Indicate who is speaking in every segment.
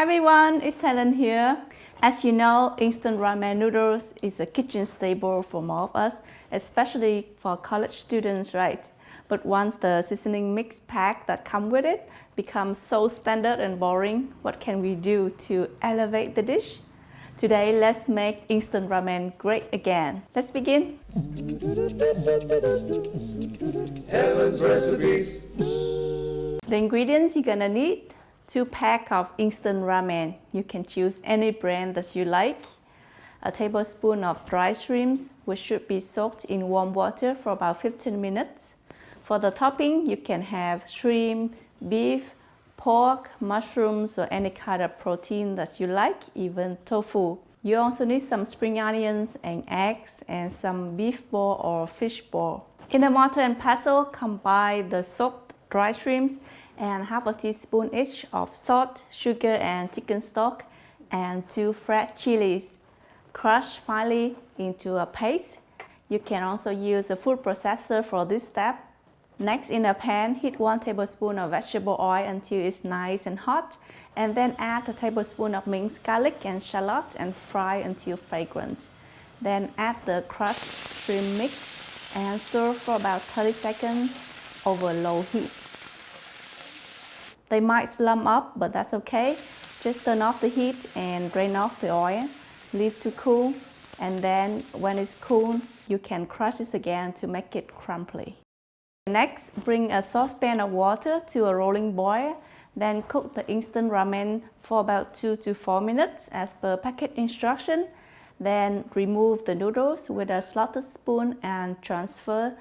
Speaker 1: Hi everyone, it's Helen here. As you know, instant ramen noodles is a kitchen staple for more of us, especially for college students, right? But once the seasoning mix pack that come with it becomes so standard and boring, what can we do to elevate the dish? Today, let's make instant ramen great again. Let's begin.
Speaker 2: Helen's Recipes.
Speaker 1: The ingredients you're gonna need: 2 packs of instant ramen. You can choose any brand that you like. A tablespoon of dry shrimps, which should be soaked in warm water for about 15 minutes. For the topping, you can have shrimp, beef, pork, mushrooms, or any kind of protein that you like, even tofu. You also need some spring onions and eggs and some beef ball or fish ball. In a mortar and pestle, combine the soaked dry shrimps and half a teaspoon each of salt, sugar, and chicken stock, and 2 fresh chilies. Crush finely into a paste. You can also use a food processor for this step. Next, in a pan, heat 1 tablespoon of vegetable oil until it's nice and hot, and then add a tablespoon of minced garlic and shallot and fry until fragrant. Then add the crushed shrimp mix and stir for about 30 seconds over low heat. They might slump up, but that's okay. Just turn off the heat and drain off the oil. Leave to cool, and then when it's cool, you can crush this again to make it crumbly. Next, bring a saucepan of water to a rolling boil. Then cook the instant ramen for about 2 to 4 minutes as per packet instruction. Then remove the noodles with a slotted spoon and transfer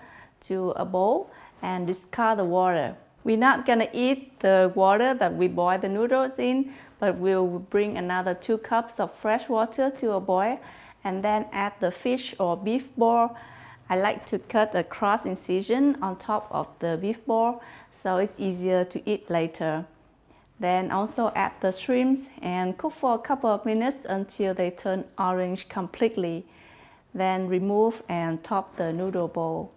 Speaker 1: to a bowl and discard the water. We're not gonna eat the water that we boil the noodles in, but we'll bring another 2 cups of fresh water to a boil and then add the fish or beef ball. I like to cut a cross incision on top of the beef ball so it's easier to eat later. Then also add the shrimps and cook for a couple of minutes until they turn orange completely. Then remove and top the noodle bowl.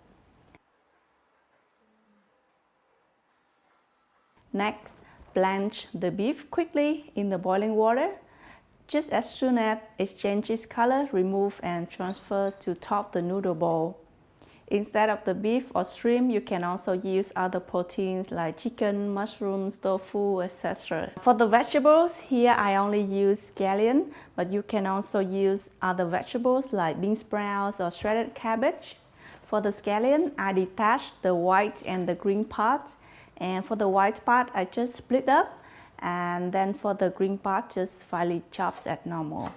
Speaker 1: Next, blanch the beef quickly in the boiling water. Just as soon as it changes color, remove and transfer to top the noodle bowl. Instead of the beef or shrimp, you can also use other proteins like chicken, mushrooms, tofu, etc. For the vegetables, here I only use scallion, but you can also use other vegetables like bean sprouts or shredded cabbage. For the scallion, I detach the white and the green part. And for the white part, I just split up, and then for the green part, just finely chopped as normal.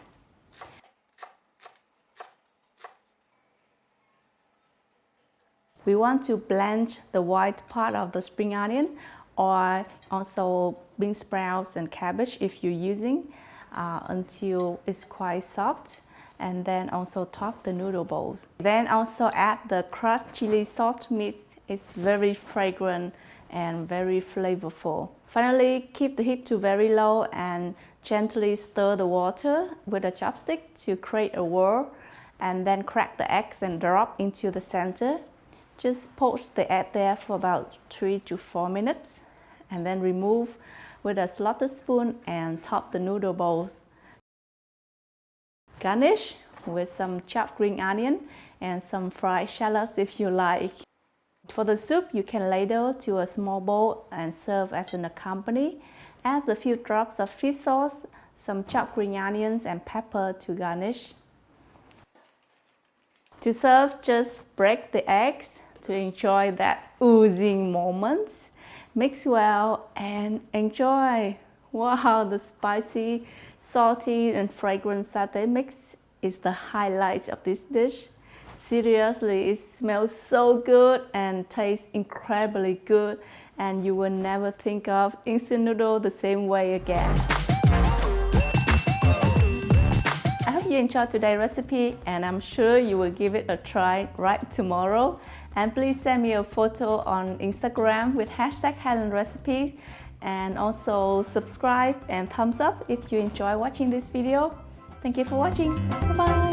Speaker 1: We want to blanch the white part of the spring onion or also bean sprouts and cabbage if you're using until it's quite soft, and then also top the noodle bowl. Then also add the crushed chili salt mix. It's very fragrant and very flavorful. Finally, keep the heat to very low and gently stir the water with a chopstick to create a whirl, and then crack the eggs and drop into the center. Just poach the egg there for about 3 to 4 minutes and then remove with a slotted spoon and top the noodle bowls. Garnish with some chopped green onion and some fried shallots if you like. For the soup, you can ladle to a small bowl and serve as an accompaniment. Add a few drops of fish sauce, some chopped green onions and pepper to garnish. To serve, just break the eggs to enjoy that oozing moments. Mix well and enjoy. Wow, the spicy, salty and fragrant satay mix is the highlight of this dish. Seriously, it smells so good and tastes incredibly good, and you will never think of instant noodle the same way again. I hope you enjoyed today's recipe, and I'm sure you will give it a try right tomorrow. And please send me a photo on Instagram with hashtag Helen Recipes, and also subscribe and thumbs up if you enjoy watching this video. Thank you for watching. Bye bye.